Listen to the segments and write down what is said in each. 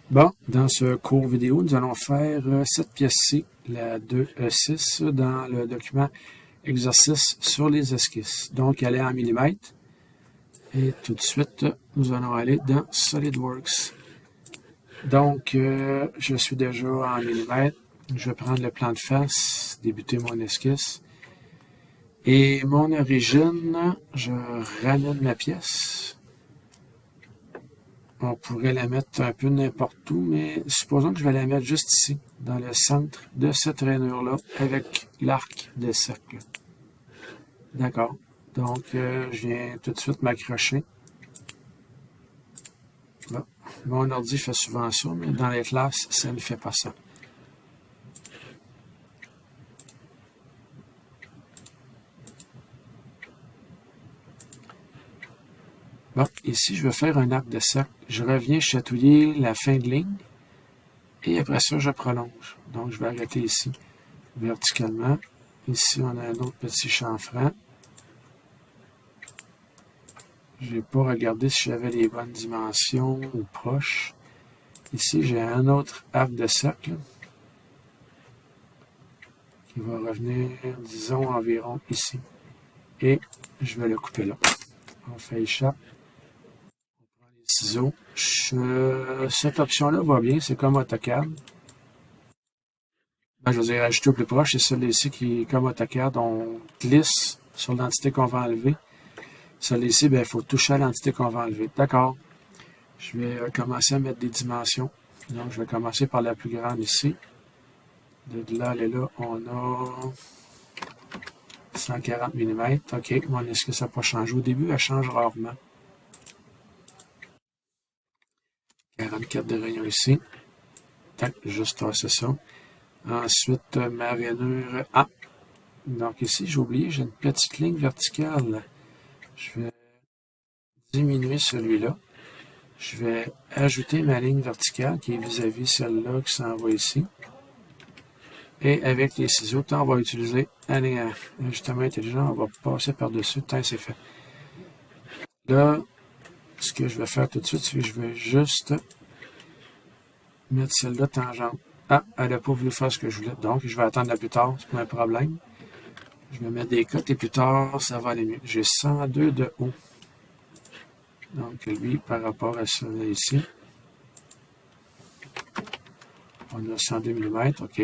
Bon, dans ce cours vidéo, nous allons faire cette pièce-ci, la 2E6, dans le document exercice sur les esquisses. Donc, elle est en millimètres. Et tout de suite, nous allons aller dans SolidWorks. Donc, je suis déjà en millimètres. Je vais prendre le plan de face, débuter mon esquisse. Et mon origine, je ramène la pièce. On pourrait la mettre un peu n'importe où, mais supposons que je vais la mettre juste ici, dans le centre de cette rainure-là, avec l'arc de cercle. D'accord. Donc, je viens tout de suite m'accrocher. Bon. Mon ordi fait souvent ça, mais dans les classes, ça ne fait pas ça. Bon, ici, je vais faire un arc de cercle. Je reviens chatouiller la fin de ligne. Et après ça, je prolonge. Donc, je vais arrêter ici, verticalement. Ici, on a un autre petit chanfrein. Je n'ai pas regardé si j'avais les bonnes dimensions ou proches. Ici, j'ai un autre arc de cercle qui va revenir, disons, environ ici. Et je vais le couper là. On fait échappe. On prend les ciseaux. Cette option-là va bien, c'est comme AutoCAD. Ben, je veux dire, ajouter au plus proche, c'est celui-ci qui, comme AutoCAD, on glisse sur l'entité qu'on va enlever. Celui-ci, ben, il faut toucher à l'entité qu'on va enlever. D'accord. Je vais commencer à mettre des dimensions. Donc, je vais commencer par la plus grande ici. De là à là, on a 140 mm. OK, mon esquisse n'a pas changé. Au début, elle change rarement. 44 de rayon ici. Tac, juste tasser ça. Ensuite, ma rainure A. Donc ici, j'ai oublié, j'ai une petite ligne verticale. Je vais diminuer celui-là. Je vais ajouter ma ligne verticale qui est vis-à-vis celle-là qui s'en va ici. Et avec les ciseaux, on va utiliser un ajustement intelligent. On va passer par-dessus. Tant c'est fait. Là, ce que je vais faire tout de suite, c'est que je vais juste mettre celle-là tangente. Ah, elle n'a pas voulu faire ce que je voulais. Donc, je vais attendre là plus tard. C'est pas un problème. Je vais mettre des cotes et plus tard, ça va aller mieux. J'ai 102 de haut. Donc, lui, par rapport à celui-là ici, on a 102 mm. OK.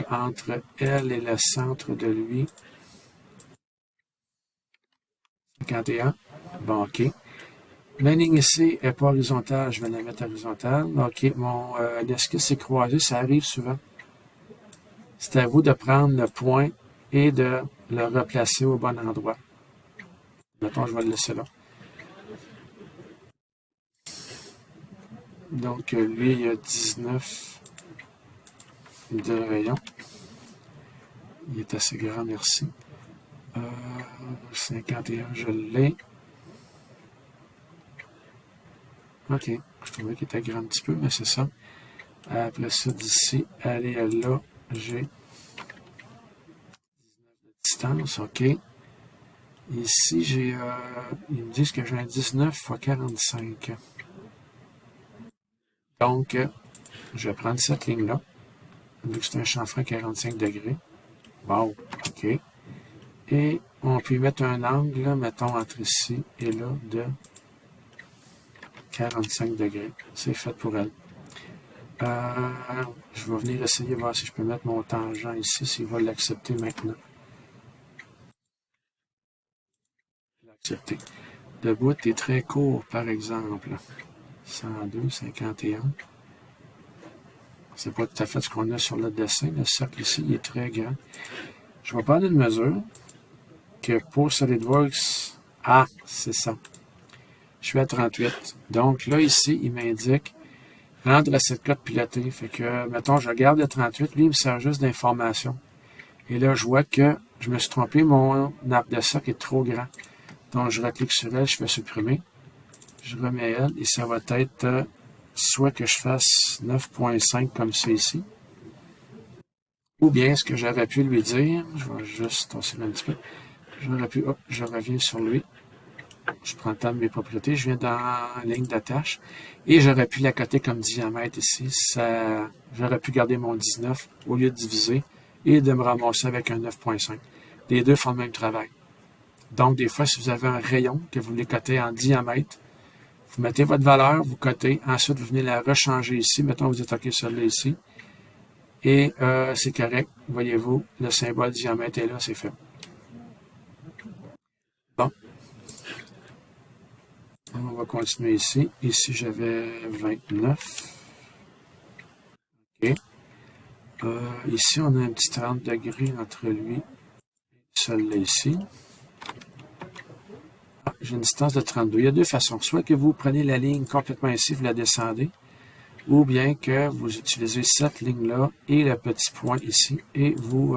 Entre elle et le centre de lui, 51. Bon, OK. La ligne ici n'est pas horizontale, je vais la mettre horizontale. OK, mon esquisse est croisée, ça arrive souvent. C'est à vous de prendre le point et de le replacer au bon endroit. Mettons, je vais le laisser là. Donc, lui, il a 19 de rayon. Il est assez grand, merci. 51, je l'ai. OK. Je trouvais qu'il était grand un petit peu, mais c'est ça. Après ça, d'ici, aller à là, j'ai 19 de distance. OK. Ici, j'ai. Ils me disent que j'ai un 19 x 45. Donc, je vais prendre cette ligne-là, vu que c'est un chanfrein 45 degrés. Bon, OK. Et on peut y mettre un angle, mettons, entre ici et là, de 45 degrés. C'est fait pour elle. Je vais venir essayer de voir si je peux mettre mon tangent ici, s'il va l'accepter maintenant. L'accepter. Le bout est très court, par exemple. 102, 51. C'est pas tout à fait ce qu'on a sur le dessin. Le cercle ici, il est très grand. Je vais prendre une mesure que pour SolidWorks, c'est ça. Je suis à 38. Donc là, ici, il m'indique rendre à cette cote pilotée. Fait que, mettons, je regarde le 38, lui, il me sert juste d'information. Et là, je vois que je me suis trompé, mon arc de cercle est trop grand. Donc, je reclique sur elle, je fais supprimer. Je remets elle, et ça va être soit que je fasse 9.5 comme ça ici, ou bien ce que j'aurais pu lui dire, je vais juste tosser un petit peu, j'aurais pu, hop, je reviens sur lui, je prends le temps de mes propriétés, je viens dans la ligne d'attache et j'aurais pu la coter comme diamètre ici. J'aurais pu garder mon 19 au lieu de diviser et de me ramasser avec un 9.5. Les deux font le même travail. Donc, des fois, si vous avez un rayon que vous voulez coter en diamètre, vous mettez votre valeur, vous cotez, ensuite vous venez la rechanger ici. Mettons, vous dites OK, celle-là ici. Et c'est correct. Voyez-vous, le symbole diamètre est là, c'est fait. Bon. On va continuer ici. Ici, j'avais 29. OK. Ici, on a un petit 30 degrés entre lui et celle-là ici. Ah, j'ai une distance de 32. Il y a deux façons. Soit que vous prenez la ligne complètement ici, vous la descendez, ou bien que vous utilisez cette ligne-là et le petit point ici, et vous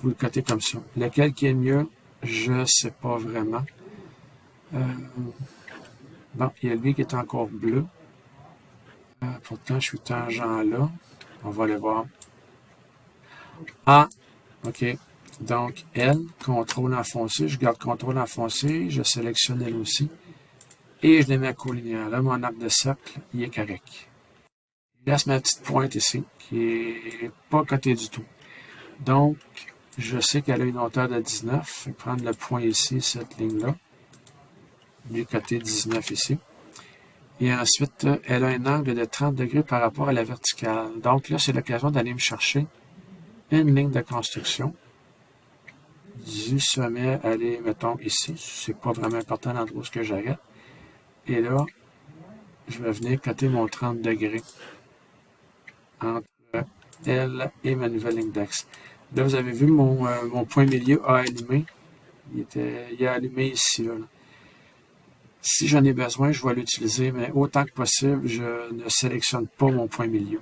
le cotez comme ça. Lequel qui est le mieux, je ne sais pas vraiment. Bon, il y a lui qui est encore bleu. Pourtant, je suis tangent là. On va le voir. Ah, OK. Donc, elle, contrôle enfoncé. Je garde contrôle enfoncé. Je sélectionne elle aussi. Et je les mets à colinéaire. Là, mon arc de cercle, il est correct. Je laisse ma petite pointe ici, qui est pas cotée du tout. Donc, je sais qu'elle a une hauteur de 19. Je vais prendre le point ici, cette ligne-là. Lui côté 19 ici. Et ensuite, elle a un angle de 30 degrés par rapport à la verticale. Donc là, c'est l'occasion d'aller me chercher une ligne de construction. Du sommet, aller, mettons, ici. C'est pas vraiment important l'endroit où j'arrête. Et là, je vais venir coter mon 30 degrés entre elle et ma nouvelle ligne d'axe. Là, vous avez vu, mon point milieu a allumé. Il a allumé ici, là. Si j'en ai besoin, je vais l'utiliser, mais autant que possible, je ne sélectionne pas mon point milieu.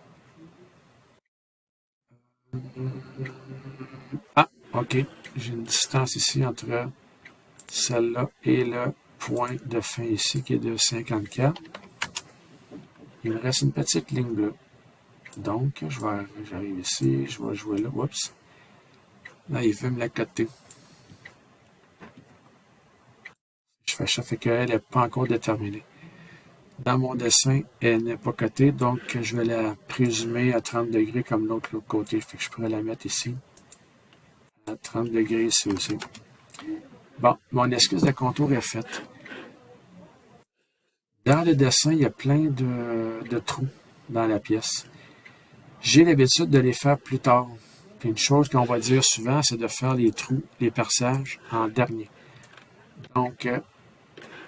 Ah, OK. J'ai une distance ici entre celle-là et le point de fin ici, qui est de 54. Il me reste une petite ligne bleue. Donc, j'arrive ici, je vais jouer là. Oups. Là, il veut me la coter. Je fais ça, fait qu'elle n'est pas encore déterminée. Dans mon dessin, elle n'est pas cotée, donc je vais la présumer à 30 degrés comme l'autre côté. Fait que je pourrais la mettre ici. À 30 degrés ici aussi. Bon, mon esquisse de contour est faite. Dans le dessin, il y a plein de trous dans la pièce. J'ai l'habitude de les faire plus tard. Puis une chose qu'on va dire souvent, c'est de faire les trous, les perçages en dernier. Donc,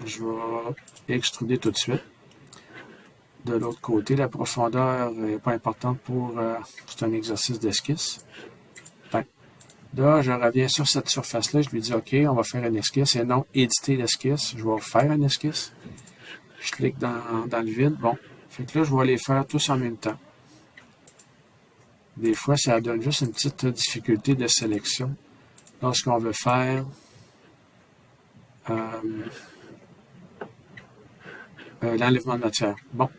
je vais extruder tout de suite. De l'autre côté, la profondeur n'est pas importante pour... c'est un exercice d'esquisse. Là, je reviens sur cette surface-là, je lui dis OK, on va faire une esquisse et non éditer l'esquisse. Je vais faire une esquisse. Je clique dans le vide. Bon, fait que là, je vais les faire tous en même temps. Des fois, ça donne juste une petite difficulté de sélection lorsqu'on veut faire l'enlèvement de matière. Bon,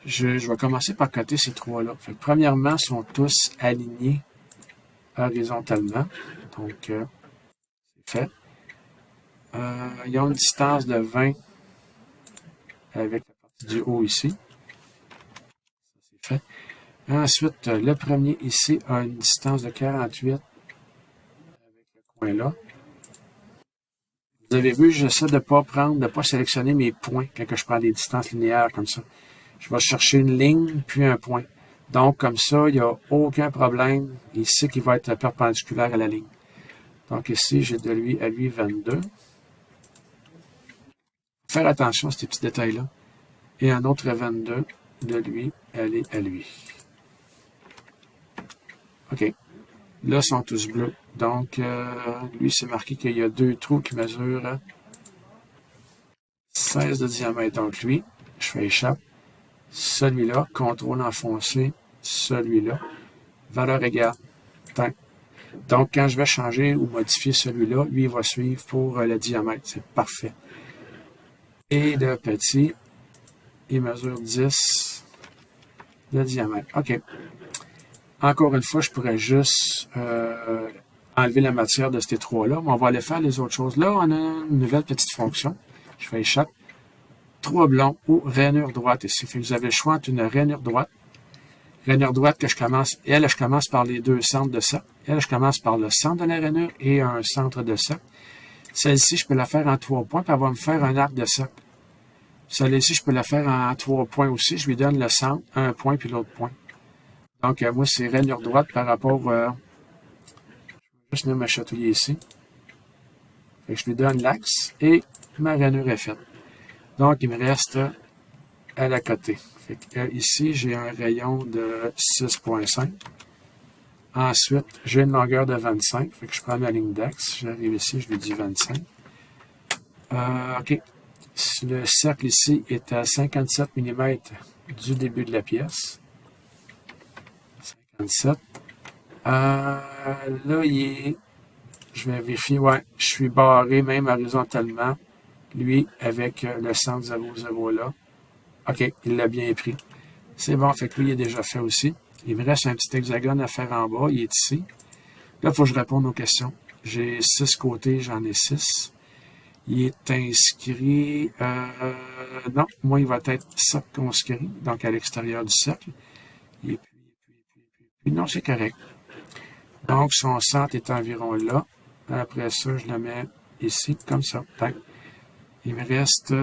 je vais commencer par coter ces trois-là. Premièrement, ils sont tous alignés horizontalement. Donc, c'est fait. Ils ont une distance de 20 avec la partie du haut ici. Ça, c'est fait. Ensuite, le premier ici a une distance de 48 avec le coin là. Vous avez vu, j'essaie de ne pas sélectionner mes points quand je prends des distances linéaires comme ça. Je vais chercher une ligne, puis un point. Donc, comme ça, il n'y a aucun problème ici qui va être perpendiculaire à la ligne. Donc ici, j'ai de lui à lui 22. Faire attention à ces petits détails-là. Et un autre 22 de lui aller à lui. OK. Là, ils sont tous bleus. Donc, lui, c'est marqué qu'il y a deux trous qui mesurent 16 de diamètre. Donc, lui, je fais échappe. Celui-là, contrôle enfoncé. Celui-là, valeur égale. Donc, quand je vais changer ou modifier celui-là, lui, il va suivre pour le diamètre. C'est parfait. Et le petit, il mesure 10 de diamètre. OK. Encore une fois, je pourrais juste enlever la matière de ces trois-là. On va aller faire les autres choses. Là, on a une nouvelle petite fonction. Je fais échappe. Troublon ou rainure droite ici. Fait que vous avez le choix entre une rainure droite. Rainure droite que je commence, elle, je commence par les deux centres de cercle. Elle, je commence par le centre de la rainure et un centre de cercle. Celle-ci, je peux la faire en 3 points, puis elle va me faire un arc de cercle. Celle-ci, je peux la faire en 3 points aussi. Je lui donne le centre, un point, puis l'autre point. Donc, moi, c'est rainure droite par rapport... je vais juste venir me chatouiller ici. Fait que je lui donne l'axe et ma rainure est faite. Donc, il me reste à la côté. Fait que, ici, j'ai un rayon de 6,5. Ensuite, j'ai une longueur de 25. Fait que je prends ma ligne d'axe. J'arrive ici, je lui dis 25. OK. Le cercle ici est à 57 mm du début de la pièce. 57. Là, il est... Je vais vérifier. Ouais, je suis barré même horizontalement. Lui, avec le centre 0,0 là. OK, il l'a bien pris. C'est bon, fait que lui, il est déjà fait aussi. Il me reste un petit hexagone à faire en bas. Il est ici. Là, il faut que je réponde aux questions. J'ai 6 côtés, j'en ai 6. Il est inscrit... non, moi, il va être circonscrit, donc à l'extérieur du cercle. Et puis, non, c'est correct. Donc, son centre est environ là. Après ça, je le mets ici, comme ça. Tac. Il me reste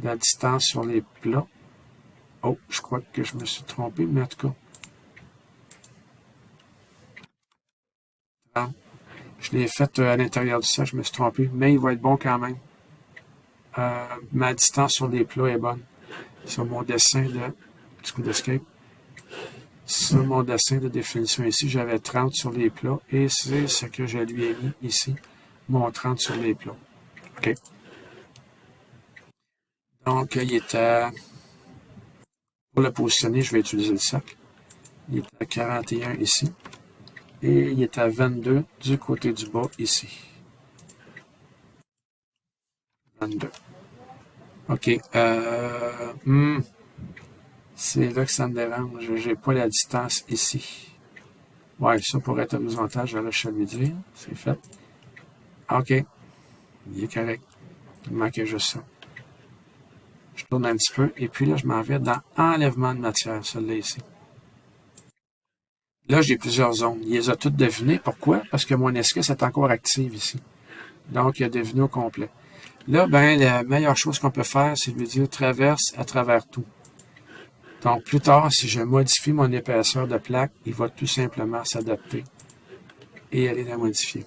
la distance sur les plats. Oh, je crois que je me suis trompé, mais en tout cas. Non, je l'ai fait à l'intérieur du cercle, je me suis trompé, mais il va être bon quand même. Ma distance sur les plats est bonne. Sur mon dessin du coup d'escape. Sur mon dessin de définition ici, j'avais 30 sur les plats et c'est ce que je lui ai mis ici, mon 30 sur les plats. OK. Donc, il est à... Pour le positionner, je vais utiliser le cercle. Il est à 41 ici. Et il est à 22 du côté du bas ici. 22. OK. C'est là que ça me dérange. J'ai pas la distance ici. Ouais, ça pour être horizontal, j'aurais cherché à lui dire. C'est fait. OK. Il est correct. Il manquait juste ça. Je tourne un petit peu. Et puis là, je m'en vais dans enlèvement de matière, celle-là ici. Là, j'ai plusieurs zones. Il les a toutes devinées. Pourquoi? Parce que mon esquisse est encore active ici. Donc, il a deviné au complet. Là, ben, la meilleure chose qu'on peut faire, c'est de lui dire traverse à travers tout. Donc, plus tard, si je modifie mon épaisseur de plaque, il va tout simplement s'adapter et aller la modifier.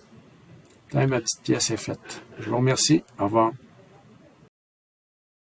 Là, ma petite pièce est faite. Je vous remercie. Au revoir.